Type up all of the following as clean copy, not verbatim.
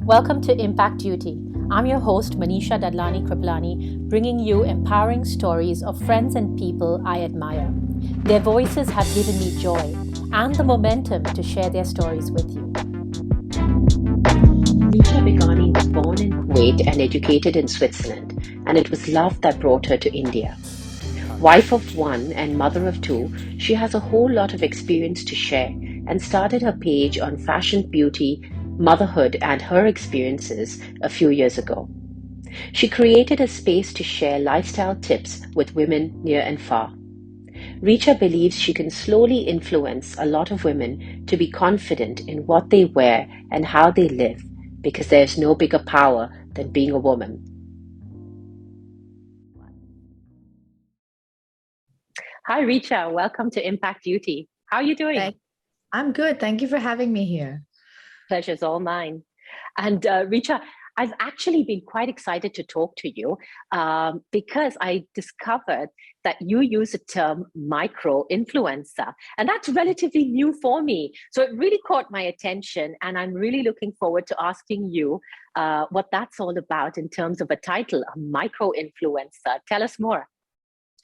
Welcome to Impact Duty. I'm your host, Manisha Dadlani Kriplani, bringing you empowering stories of friends and people I admire. Their voices have given me joy and the momentum to share their stories with you. Richa Begani was born in Kuwait and educated in Switzerland, and it was love that brought her to India. Wife of one and mother of two, she has a whole lot of experience to share and started her page on fashion, beauty, motherhood, and her experiences a few years ago. She created a space to share lifestyle tips with women near and far. Richa believes she can slowly influence a lot of women to be confident in what they wear and how they live, because there's no bigger power than being a woman. Hi, Richa. Welcome to Impact Duty. How are you doing? I'm good. Thank you for having me here. Pleasure's all mine. And Richa, I've actually been quite excited to talk to you because I discovered that you use the term micro influencer, and that's relatively new for me. So it really caught my attention, and I'm really looking forward to asking you what that's all about in terms of a title, a micro influencer. Tell us more.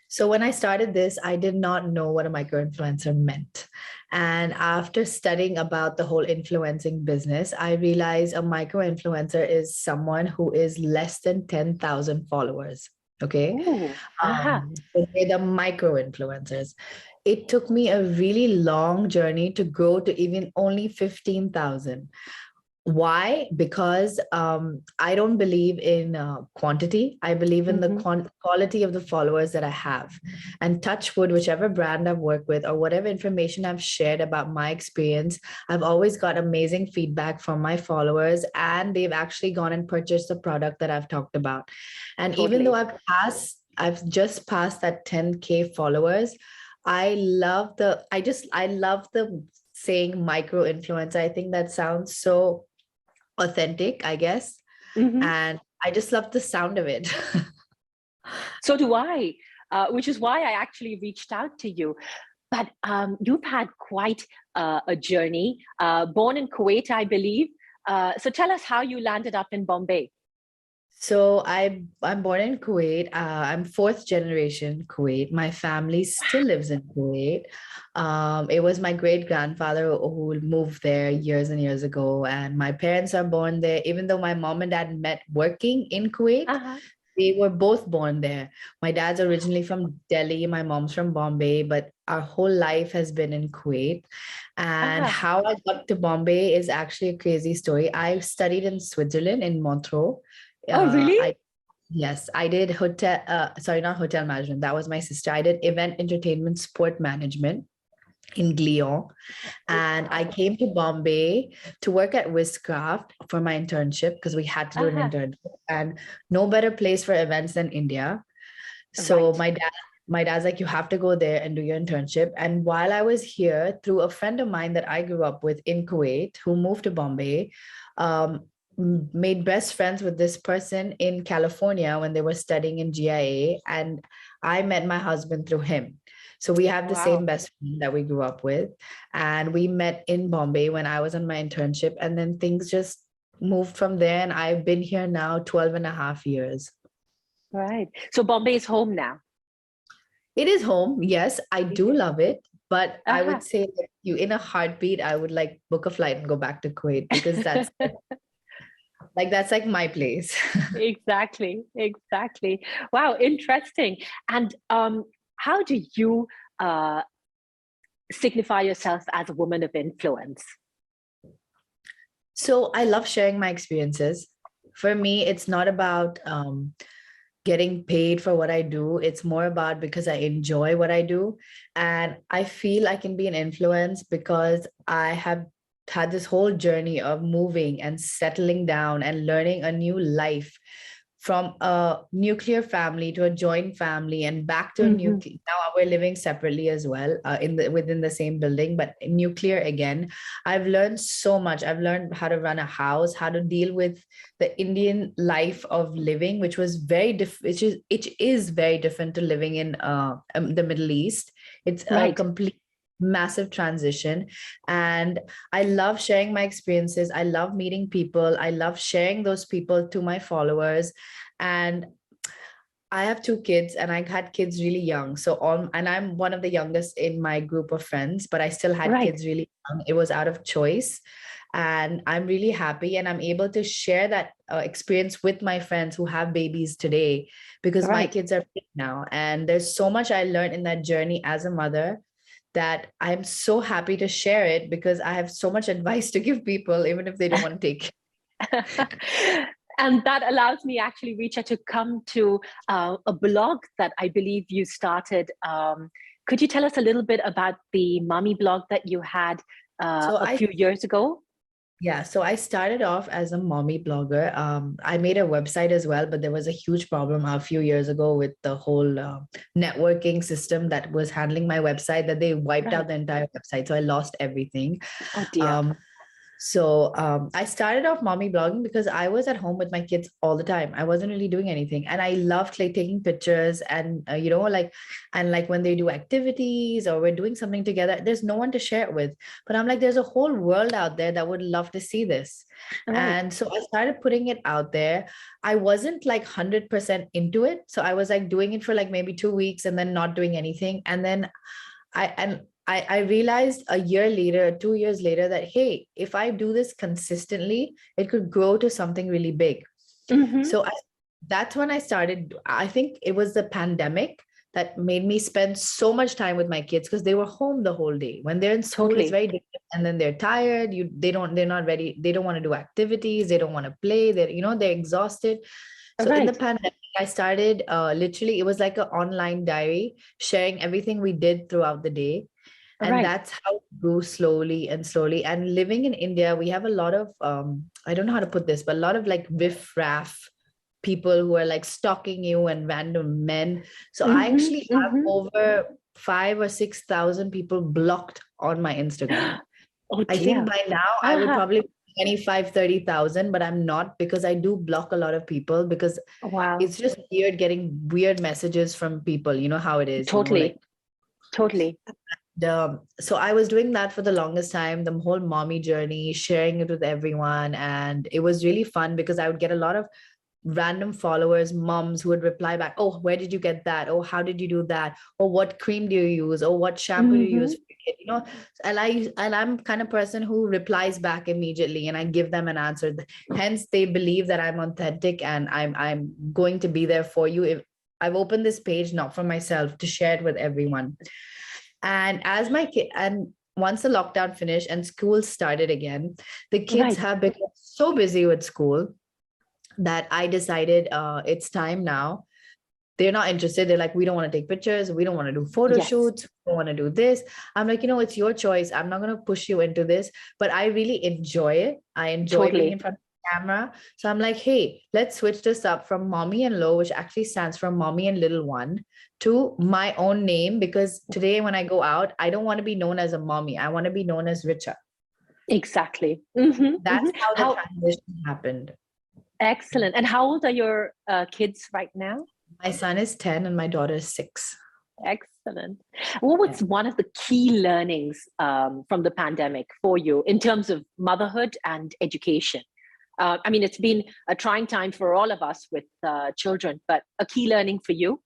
So when I started this, I did not know what a micro-influencer meant. And after studying about the whole influencing business, I realized a micro-influencer is someone who is less than 10,000 followers. Okay. Ooh, So they're the micro-influencers. It took me a really long journey to grow to even only 15,000. Why? Because I don't believe in quantity. I believe in the quality of the followers that I have. And touch wood, whichever brand I've worked with or whatever information I've shared about my experience, I've always got amazing feedback from my followers, and they've actually gone and purchased the product that I've talked about. And even though I've just passed that 10K followers, I love the saying micro influencer. I think that sounds so authentic, I guess. And I just love the sound of it. So do I, which is why I actually reached out to you. But you've had quite a journey, born in Kuwait, I believe. So tell us how you landed up in Bombay. So I'm born in Kuwait. I'm fourth generation Kuwait. My family still lives in Kuwait. It was my great grandfather who moved there years and years ago, and my parents are born there. Even though my mom and dad met working in Kuwait, they were both born there. My dad's originally from Delhi, my mom's from Bombay, but our whole life has been in Kuwait. And how I got to Bombay is actually a crazy story. I studied in Switzerland in Montreux. Oh, really? Yes, I did not hotel management. That was my sister. I did event entertainment sport management in Lyon. And I came to Bombay to work at Wizcraft for my internship because we had to do an internship. And no better place for events than India. So my dad's like, you have to go there and do your internship. And while I was here, through a friend of mine that I grew up with in Kuwait, who moved to Bombay, made best friends with this person in California when they were studying in GIA, and I met my husband through him. So we have the same best friend that we grew up with, and we met in Bombay when I was on my internship, and then things just moved from there, and I've been here now 12 and a half years. Right. So Bombay is home now. It is home. Yes, I do love it. But I would say that you, in a heartbeat, I would like book a flight and go back to Kuwait because that's like my place. Exactly. Wow, interesting. And how do you signify yourself as a woman of influence? So I love sharing my experiences. For me, it's not about getting paid for what I do. It's more about because I enjoy what I do. And I feel I can be an influence because I have had this whole journey of moving and settling down and learning a new life from a nuclear family to a joint family and back to a nuclear. Now we're living separately as well within the same building, but nuclear again. I've learned so much. I've learned how to run a house, how to deal with the Indian life of living, which was it is very different to living in the Middle East. It's a complete massive transition. And I love sharing my experiences. I love meeting people. I love sharing those people to my followers. And I have two kids and I had kids really young. And I'm one of the youngest in my group of friends, but I still had Right. kids really young. It was out of choice. And I'm really happy. And I'm able to share that experience with my friends who have babies today because my Right. kids are big now. And there's so much I learned in that journey as a mother that I'm so happy to share it because I have so much advice to give people, even if they don't want to take it. And that allows me actually, Richa, to come to a blog that I believe you started. Could you tell us a little bit about the mommy blog that you had a few years ago? Yeah, so I started off as a mommy blogger. I made a website as well, but there was a huge problem a few years ago with the whole networking system that was handling my website, that they wiped out the entire website. So I lost everything. Oh dear. I started off mommy blogging because I was at home with my kids all the time. I wasn't really doing anything, and I loved like taking pictures and like when they do activities or we're doing something together, there's no one to share it with. But I'm like, there's a whole world out there that would love to see this, and so I started putting it out there. I wasn't like 100% into it, so I was like doing it for like maybe 2 weeks and then not doing anything, and then I realized a year later, 2 years later, that, hey, if I do this consistently, it could grow to something really big. Mm-hmm. So that's when I started. I think it was the pandemic that made me spend so much time with my kids because they were home the whole day. When they're in school, it's very different. And then they're tired. They're not ready. They don't want to do activities. They don't want to play. They're exhausted. So in the pandemic, I started literally, it was like an online diary, sharing everything we did throughout the day. And that's how it grew slowly and slowly. And living in India, we have a lot of, I don't know how to put this, but a lot of like riff-raff people who are like stalking you and random men. So I actually have over 5,000 or 6,000 people blocked on my Instagram. Oh, I think by now I would probably 25, 30,000, but I'm not because I do block a lot of people because it's just weird getting weird messages from people. You know how it is. Totally. So I was doing that for the longest time, the whole mommy journey, sharing it with everyone. And it was really fun because I would get a lot of random followers, moms who would reply back, oh, where did you get that? Oh, how did you do that? Or what cream do you use? Or what shampoo do you use for your kid? And I'm kind of person who replies back immediately and I give them an answer. Hence, they believe that I'm authentic and I'm going to be there for you. If I've opened this page, not for myself, to share it with everyone. And once the lockdown finished and school started again, the kids have become so busy with school that I decided it's time now. They're not interested. They're like, we don't want to take pictures. We don't want to do photo shoots. We don't want to do this. I'm like, it's your choice. I'm not going to push you into this, but I really enjoy it. I enjoy being in front of the camera. So I'm like, hey, let's switch this up from Mommy and Low, which actually stands for Mommy and Little One, to my own name, because today when I go out, I don't want to be known as a mommy. I want to be known as Richa. Exactly. That's how the transition happened. Excellent. And how old are your kids right now? My son is 10 and my daughter is 6. Excellent. What was one of the key learnings from the pandemic for you in terms of motherhood and education? I mean, it's been a trying time for all of us with children, but a key learning for you?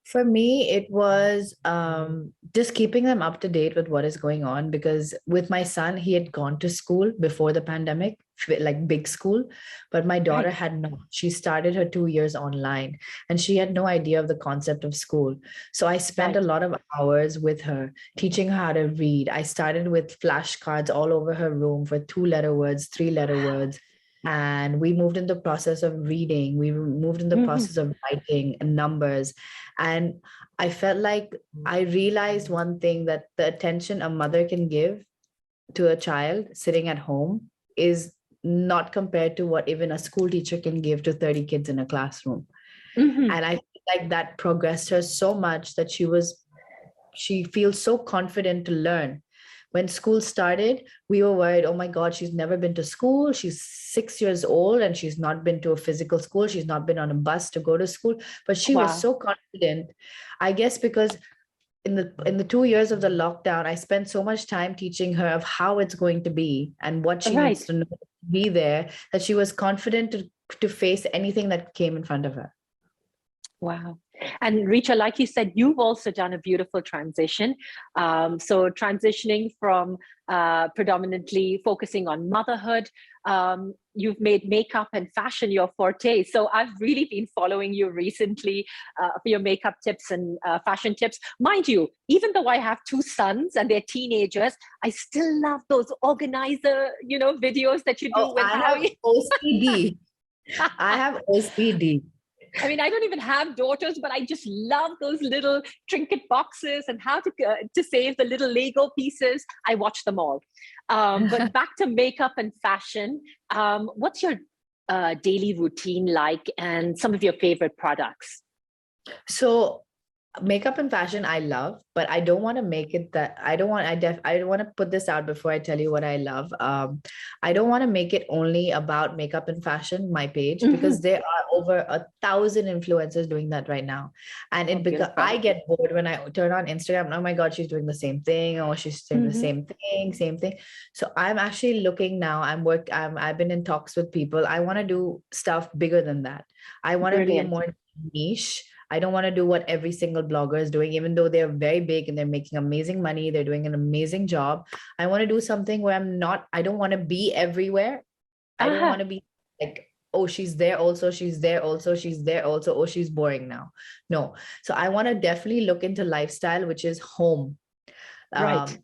For me, it was just keeping them up to date with what is going on, because with my son, he had gone to school before the pandemic, like big school, but my daughter had not. She started her 2 years online and she had no idea of the concept of school. So I spent a lot of hours with her, teaching her how to read. I started with flashcards all over her room for 2-letter words, 3-letter words. And we moved in the process of reading. We moved in the process of writing numbers. And I felt like I realized one thing, that the attention a mother can give to a child sitting at home is not compared to what even a school teacher can give to 30 kids in a classroom. And I feel like that progressed her so much that she feels so confident to learn. When school started, we were worried, oh my God, she's never been to school. She's 6 years old and she's not been to a physical school. She's not been on a bus to go to school, but she was so confident, I guess, because in the 2 years of the lockdown, I spent so much time teaching her of how it's going to be and what she needs Right. to know to be there, that she was confident to face anything that came in front of her. Wow. And Richa, like you said, you've also done a beautiful transition. So transitioning from predominantly focusing on motherhood, you've made makeup and fashion your forte. So I've really been following you recently for your makeup tips and fashion tips. Mind you, even though I have two sons and they're teenagers, I still love those organizer, videos that you do with I how have you... OCD. I have OCD. I mean, I don't even have daughters, but I just love those little trinket boxes and how to save the little Lego pieces. I watch them all. But back to makeup and fashion, what's your daily routine like, and some of your favorite products? So makeup and fashion I love, but I don't want to make it that I don't want to put this out before I tell you what I love. I don't want to make it only about makeup and fashion, my page, because there are over 1,000 influencers doing that right now. And I get bored when I turn on Instagram. Oh my God, she's doing the same thing, or she's doing the same thing. So I'm actually looking now. I've been in talks with people. I want to do stuff bigger than that. I want to be a more niche. I don't want to do what every single blogger is doing, even though they're very big and they're making amazing money. They're doing an amazing job. I want to do something where I don't want to be everywhere. I don't want to be like, oh, she's there also, she's there also, she's there also. Oh, she's boring now. No. So I want to definitely look into lifestyle, which is home. Right.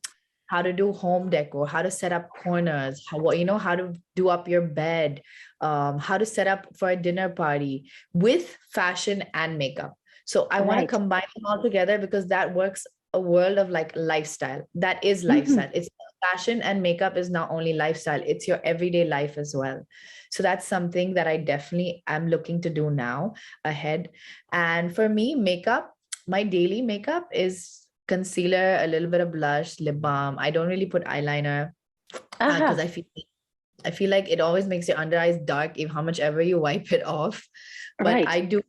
How to do home decor, how to set up corners, how to do up your bed, how to set up for a dinner party with fashion and makeup. So I want to combine them all together, because that works a world of like lifestyle. That is lifestyle. It's fashion and makeup is not only lifestyle, it's your everyday life as well. So that's something that I definitely am looking to do now ahead. And for me, makeup, my daily makeup is concealer, a little bit of blush, lip balm. I don't really put eyeliner because I feel like it always makes your under eyes dark if how much ever you wipe it off. But I do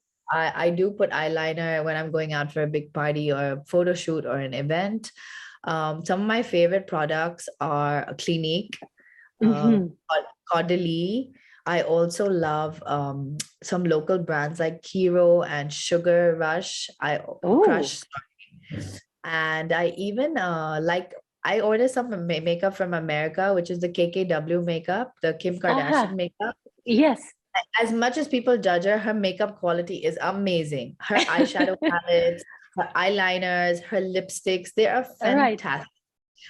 put eyeliner when I'm going out for a big party or a photo shoot or an event. Some of my favorite products are Clinique, Caudalie. I also love some local brands like Kiro and Sugar Rush. Crush. And I even I order some makeup from America, which is the KKW makeup, the Kim Kardashian makeup. Yes. As much as people judge her, her makeup quality is amazing. Her eyeshadow palettes, her eyeliners, her lipsticks, they are fantastic.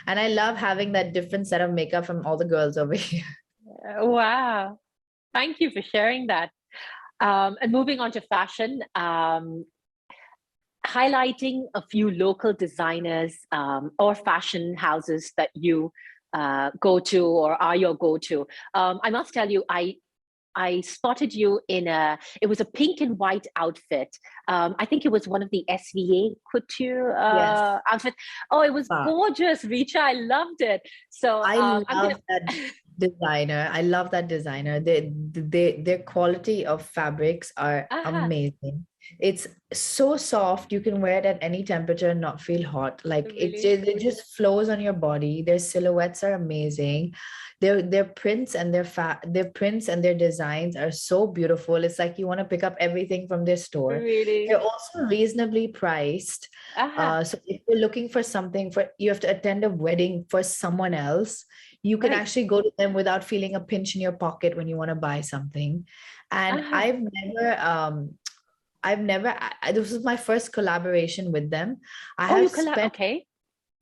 And I love having that different set of makeup from all the girls over here. Wow. Thank you for sharing that. And moving on to fashion, highlighting a few local designers or fashion houses that you go to or are your go-to. I must tell you, I spotted you it was a pink and white outfit. I think it was one of the SVA couture outfit. Oh, it was gorgeous, Richa. I loved it. So I love that designer. I love that designer. Their quality of fabrics are amazing. It's so soft. You can wear it at any temperature and not feel hot. Like it just flows on your body. Their silhouettes are amazing. Their prints and their designs are so beautiful. It's like you want to pick up everything from their store. Really? They're also reasonably priced. So if you're looking for something you have to attend a wedding for someone else, you can actually go to them without feeling a pinch in your pocket when you want to buy something. And this was my first collaboration with them. I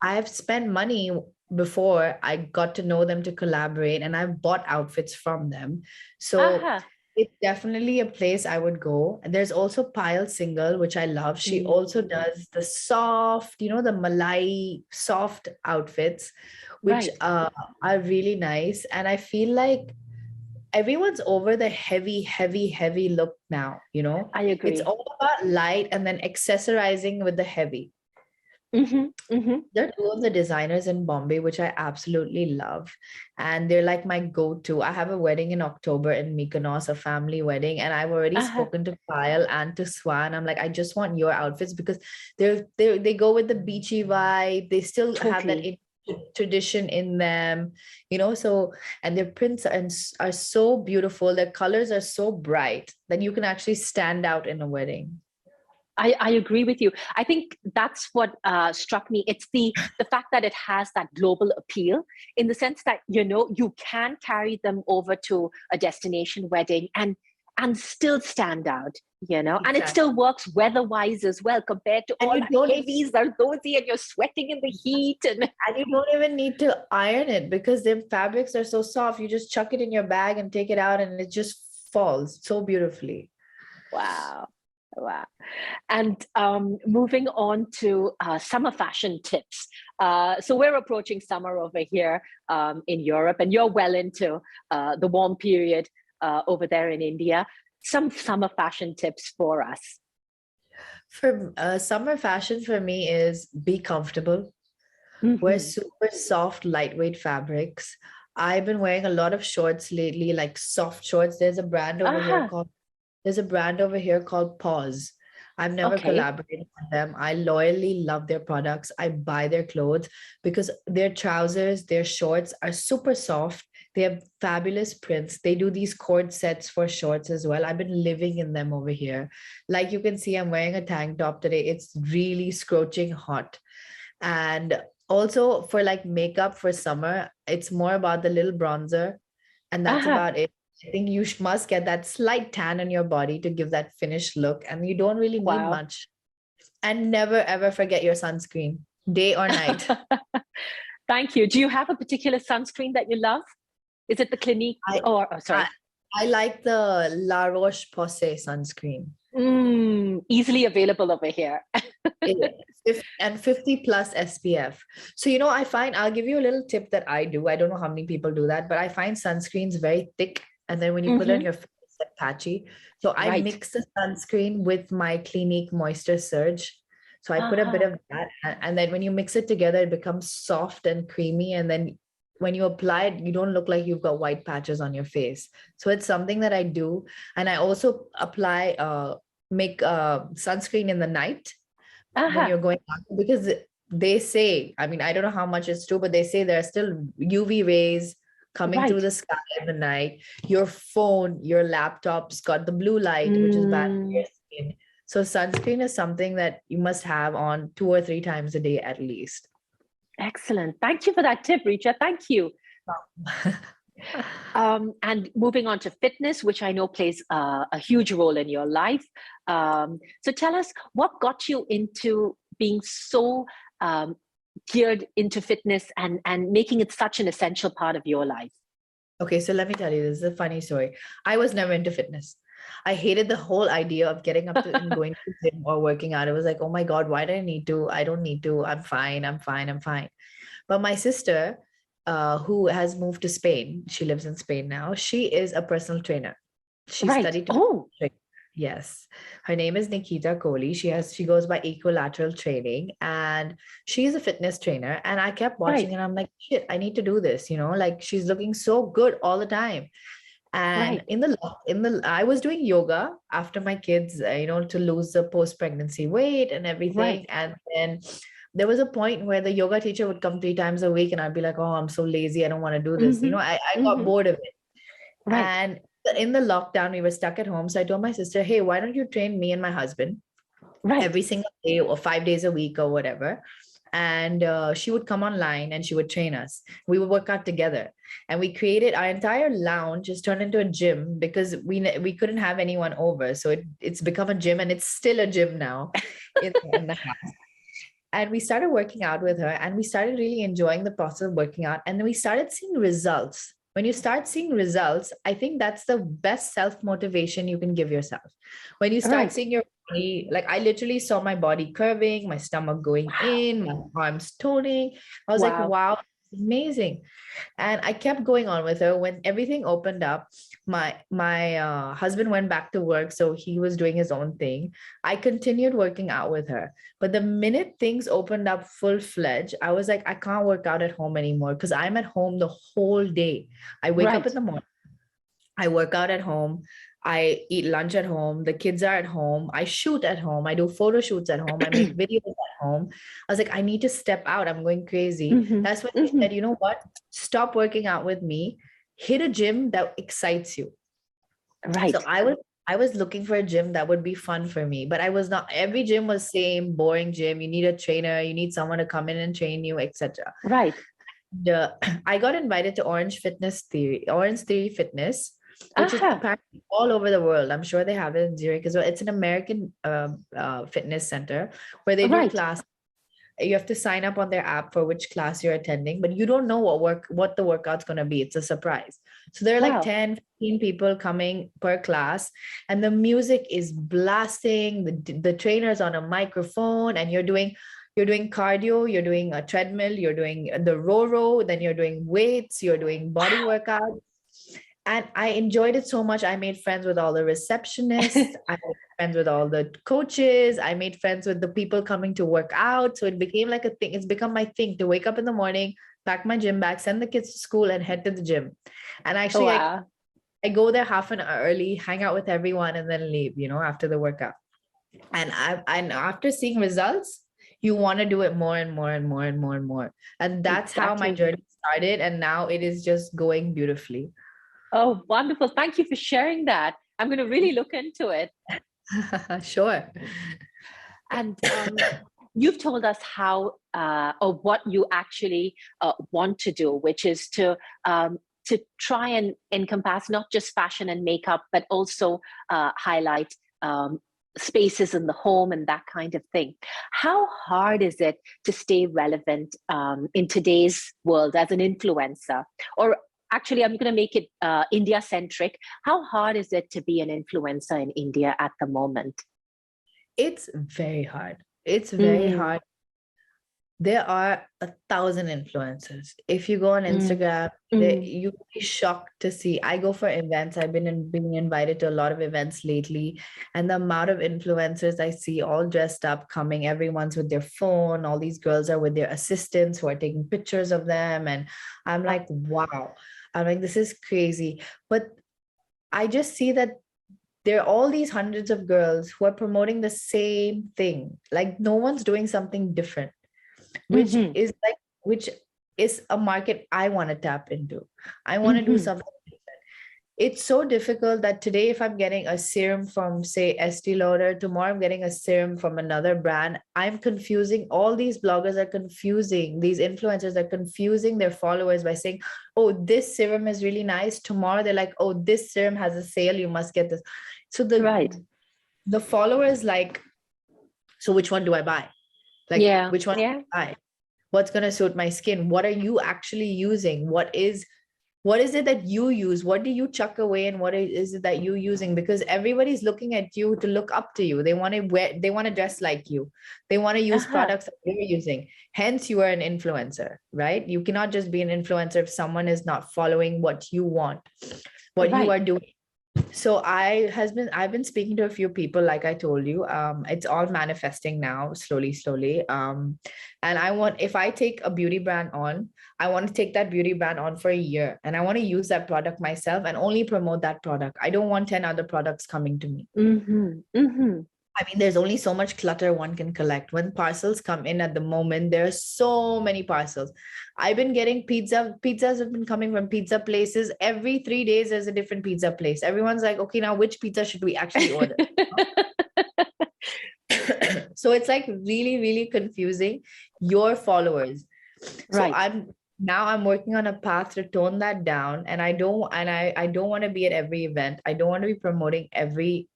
have spent money before I got to know them to collaborate, and I've bought outfits from them. So it's definitely a place I would go. And there's also Payal Singhal, which I love. She also does the soft, the Malai soft outfits, which are really nice. And I feel like everyone's over the heavy look now, I agree. It's all about light and then accessorizing with the heavy. There are two of the designers in Bombay, which I absolutely love. And they're like my go-to. I have a wedding in October in Mykonos, a family wedding. And I've already Uh-huh. spoken to Kyle and to Swan. I'm like, I just want your outfits because they go with the beachy vibe. They still have that Totally. tradition in them, so, and their prints are so beautiful. Their colors are so bright that you can actually stand out in a wedding. I agree with you. I think that's what struck me. It's the fact that it has that global appeal in the sense that, you can carry them over to a destination wedding and still stand out, and it Exactly. still works weather-wise as well compared to And all you that don't heavies that are thosy and you're sweating in the heat. And And you don't even need to iron it because the fabrics are so soft. You just chuck it in your bag and take it out, and it just falls so beautifully. wow. Wow. And moving on to summer fashion tips. So we're approaching summer over here in Europe, and you're well into the warm period over there in India. Some summer fashion tips for us. For summer fashion for me is be comfortable. Wear Mm-hmm. super soft, lightweight fabrics. I've been wearing a lot of shorts lately, like soft shorts. Uh-huh. There's a brand over here called Pause. I've never Okay. collaborated with them. I loyally love their products. I buy their clothes because their trousers, their shorts are super soft. They have fabulous prints. They do these cord sets for shorts as well. I've been living in them over here. Like you can see, I'm wearing a tank top today. It's really scorching hot. And also for like makeup for summer, it's more about the little bronzer, and that's Uh-huh. about it. I think you must get that slight tan on your body to give that finished look, and you don't really need Wow. much. And never ever forget your sunscreen, day or night. Thank you. Do you have a particular sunscreen that you love? Is it the Clinique I or, oh, I, sorry. I like the La Roche-Posay sunscreen. Easily available over here. And 50 plus SPF. So, I find I'll give you a little tip that I do. I don't know how many people do that, but I find sunscreens very thick. And then when you put it on Mm-hmm. your face, it's like patchy. So I Right. mix the sunscreen with my Clinique Moisture Surge. So I put a bit Uh-huh. of that. And then when you mix it together, it becomes soft and creamy. And then when you apply it, you don't look like you've got white patches on your face. So it's something that I do. And I also make sunscreen in the night when Uh-huh. you're going out, because they say, I mean, I don't know how much it's true, but they say there are still UV rays coming through Right. the sky in the night. Your phone, your laptop's got the blue light, which is bad for Mm, your skin. So sunscreen is something that you must have on 2 or 3 times a day at least. excellent. Thank you for that tip, Richa. Thank you. And moving on to fitness, which I know plays a huge role in your life. So tell us what got you into being so geared into fitness and making it such an essential part of your life. Okay, so let me tell you, this is a funny story. I was never into fitness. I hated the whole idea of getting up to and going to the gym or working out. It was like, oh my God, why do I need to? I don't need to. I'm fine. I'm fine. I'm fine. But my sister, who has moved to Spain, she lives in Spain now. She is a personal trainer. She Right. studied to be Oh, a trainer. Yes. Her name is Nikita Kohli. She goes by Equilateral Training, and she's a fitness trainer. And I kept watching right, and I'm like, shit, I need to do this, like she's looking so good all the time. And right. in the I was doing yoga after my kids, to lose the post-pregnancy weight and Right. everything. And then there was a point where the yoga teacher would come 3 times a week and I'd be like, oh, I'm so lazy. I don't want to do this. Mm-hmm. I got Mm-hmm. bored of it. Right. And in the lockdown, we were stuck at home. So I told my sister, hey, why don't you train me and my husband Right. every single day or 5 days a week or whatever? And she would come online and she would train us. We would work out together, and we created our entire lounge just turned into a gym because we couldn't have anyone over. So it's become a gym, and it's still a gym now in the house. And we started working out with her, and we started really enjoying the process of working out. And then we started seeing results. When you start seeing results, I think that's the best self motivation you can give yourself. When you start Right. seeing your body, like I literally saw my body curving, my stomach going Wow. in, my arms toning. I was like, Wow. wow, amazing. And I kept going on with her. When everything opened up, my husband went back to work, so he was doing his own thing. I continued working out with her. But the minute things opened up full-fledged, I was like, I can't work out at home anymore because I'm at home the whole day. I wake up Right. in the morning, I work out at home. I eat lunch at home. The kids are at home. I shoot at home. I do photo shoots at home. I make videos at home. I was like, I need to step out. I'm going crazy. Hmm. That's when they Hmm. said, you know what? Stop working out with me. Hit a gym that excites you. So Right. I was looking for a gym that would be fun for me, but I was not. Every gym was same, boring gym. You need a trainer. You need someone to come in and train you, etc. Right. I got invited to Orange Theory Fitness, which is Aha. apparently all over the world. I'm sure they have it in Zurich as well. It's an American fitness center where they do Right. class. You have to sign up on their app for which class you're attending, but you don't know what the workout's going to be. It's a surprise. So there are like Wow. 10, 15 people coming per class, and the music is blasting. The trainer's on a microphone, and you're doing cardio, you're doing a treadmill, you're doing the row, then you're doing weights, you're doing body Wow. workout. And I enjoyed it so much. I made friends with all the receptionists. I made friends with all the coaches. I made friends with the people coming to work out. So it became like a thing. It's become my thing to wake up in the morning, pack my gym bag, send the kids to school, and head to the gym. And actually, Wow. I go there half an hour early, hang out with everyone, and then leave, after the workout. And after seeing results, you want to do it more and more and more and more and more. And that's how my Exactly. journey started. And now it is just going beautifully. Oh, wonderful. Thank you for sharing that. I'm going to really look into it. Sure. And you've told us how or what you actually want to do, which is to try and encompass not just fashion and makeup, but also highlight spaces in the home and that kind of thing. How hard is it to stay relevant in today's world as an influencer? Or actually, I'm going to make it India centric. How hard is it to be an influencer in India at the moment? It's very hard. It's very Mm, hard. There are 1,000 influencers. If you go on mm, Instagram, mm. you'll be shocked to see. I go for events. I've being invited to a lot of events lately, and the amount of influencers I see all dressed up coming. Everyone's with their phone. All these girls are with their assistants who are taking pictures of them, and I'm Wow. like, wow. I'm like, this is crazy. But I just see that there are all these hundreds of girls who are promoting the same thing. Like no one's doing something different, which Mm-hmm, is like which is a market I want to tap into. I want to do mm-hmm. something different. It's so difficult that today, if I'm getting a serum from, say, Estee Lauder, tomorrow I'm getting a serum from another brand. I'm confusing. All these bloggers are confusing. These influencers are confusing their followers by saying, "Oh, this serum is really nice." Tomorrow they're like, "Oh, this serum has a sale. You must get this." So Right. the followers like, so which one do I buy? Like, Yeah. which one do Yeah. I buy? What's going to suit my skin? What are you actually using? What is it that you use? What do you chuck away, and what is it that you using? Because everybody's looking at you to look up to you. They want to dress like you. They want to use Uh-huh. products that you're using. Hence, you are an influencer, right? You cannot just be an influencer if someone is not following what you want, what you Right. are doing. So I've been speaking to a few people, like I told you. It's all manifesting now, slowly. And if I take a beauty brand on, I want to take that beauty brand on for a year, and I want to use that product myself and only promote that product. I don't want 10 other products coming to me. Mm-hmm, mm-hmm. I mean, there's only so much clutter one can collect. When parcels come in at the moment, there are so many parcels. I've been getting pizza. Pizzas have been coming from pizza places. Every 3 days, there's a different pizza place. Everyone's like, okay, now which pizza should we actually order? So it's like really, really confusing your followers. So Right. I'm working on a path to tone that down. And I don't want to be at every event. I don't want to be promoting every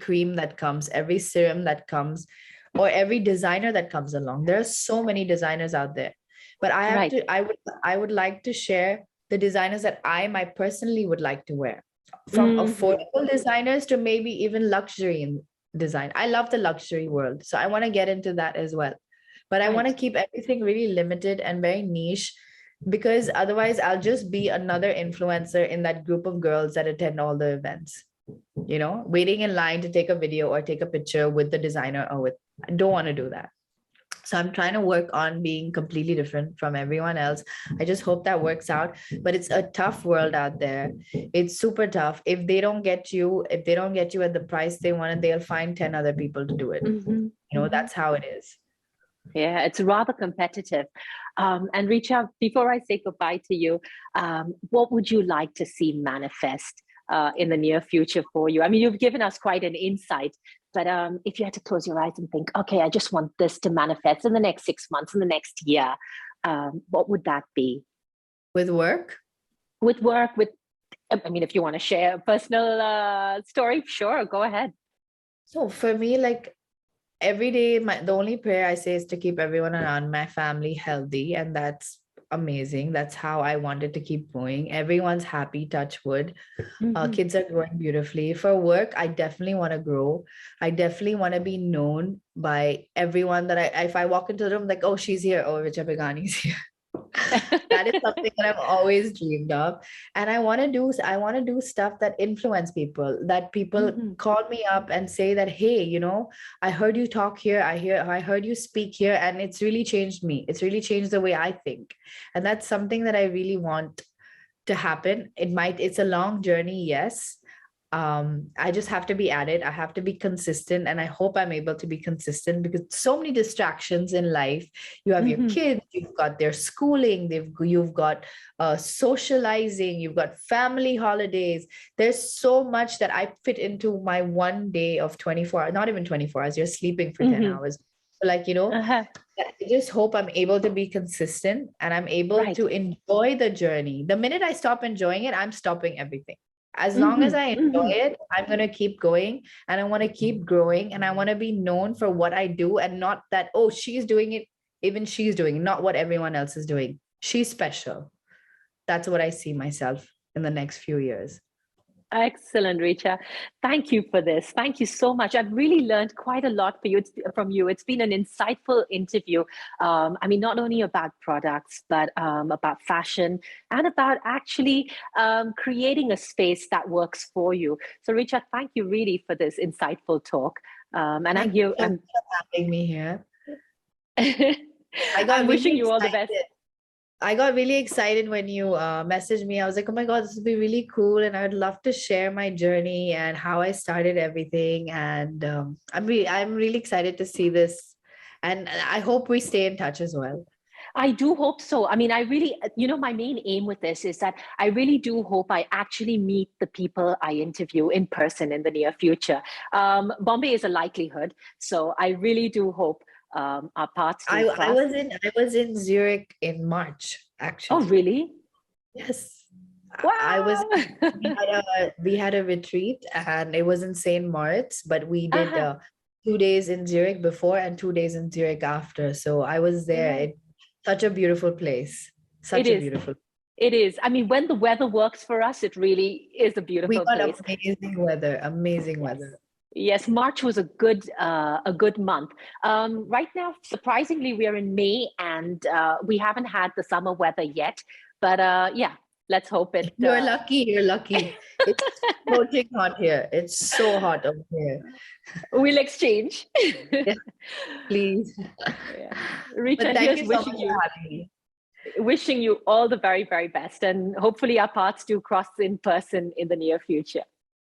cream that comes, every serum that comes, or every designer that comes along. There are so many designers out there. But Right. I would like to share the designers that I personally would like to wear. From Mm-hmm. affordable designers to maybe even luxury in design. I love the luxury world. So I want to get into that as well. But I want to Right. keep everything really limited and very niche, because otherwise I'll just be another influencer in that group of girls that attend all the events, waiting in line to take a video or take a picture with the designer or with, I don't want to do that. So I'm trying to work on being completely different from everyone else. I just hope that works out. But it's a tough world out there. It's super tough. If they don't get you at the price they wanted, they'll find 10 other people to do it. That's how it is. Yeah, it's rather competitive. And Richa, before I say goodbye to you, what would you like to see manifest in the near future for you? I mean, you've given us quite an insight, but if you had to close your eyes and think, okay, I just want this to manifest in the next 6 months, in the next year, what would that be? With work? With work, I mean, if you want to share a personal story, sure, go ahead. So for me, like, every day, the only prayer I say is to keep everyone around my family healthy. And that's amazing. That's how I wanted to keep going. Everyone's happy, touch wood. Kids are growing beautifully. For work, I definitely want to grow. I definitely want to be known by everyone that if I walk into the room, like, oh, she's here. Oh, Richa Begani's here. That is something that I've always dreamed of. And I want to do stuff that influence people, that people call me up and say that, hey, I heard you talk here. I heard you speak here, and it's really changed me. It's really changed the way I think. And that's something that I really want to happen. It's a long journey. Yes. I just have to be at it. I have to be consistent, and I hope I'm able to be consistent, because so many distractions in life. You have your kids, you've got their schooling, you've got socializing, you've got family holidays. There's so much that I fit into my one day of 24 hours, not even 24 hours. You're sleeping for 10 hours. So I just hope I'm able to be consistent, and I'm able to enjoy the journey. The minute I stop enjoying it, I'm stopping everything. As long as I enjoy it, I'm going to keep going, and I want to keep growing, and I want to be known for what I do, and not that, oh, she's doing it, even she's doing it, not what everyone else is doing. She's special. That's what I see myself in the next few years. Excellent, Richa. Thank you for this. Thank you so much. I've really learned quite a lot from you. It's been an insightful interview. I mean, not only about products, but about fashion, and about actually creating a space that works for you. So, Richa, thank you really for this insightful talk. And thank I'm here. You for having me here. I'm wishing you all the best. I got really excited when you messaged me. I was like, oh my God, this would be really cool. And I'd love to share my journey and how I started everything. And I'm really excited to see this. And I hope we stay in touch as well. I do hope so. I mean, I really, my main aim with this is that I really do hope I actually meet the people I interview in person in the near future. Bombay is a likelihood. So I really do hope our paths do cross. I was in Zurich in March, actually. Oh, really? Yes. Wow. We had a retreat, and it was in St. Moritz, but we did 2 days in Zurich before and 2 days in Zurich after. So I was there. It's such a beautiful place. It is. I mean, when the weather works for us, it really is a beautiful place. We got amazing weather. Yes, March was a good month. Right now, surprisingly, we are in May, and we haven't had the summer weather yet. But let's hope it. You're lucky. It's scorching hot here. It's so hot over here. We'll exchange. Yeah, please. Yeah. Richa, wishing you all the very, very best, and hopefully our paths do cross in person in the near future.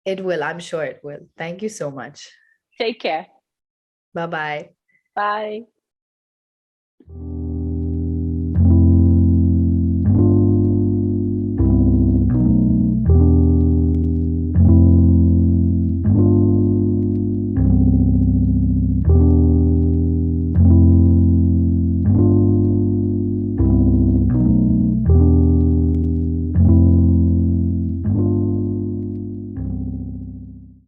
It will. I'm sure it will. Thank you so much. Take care. Bye-bye. Bye.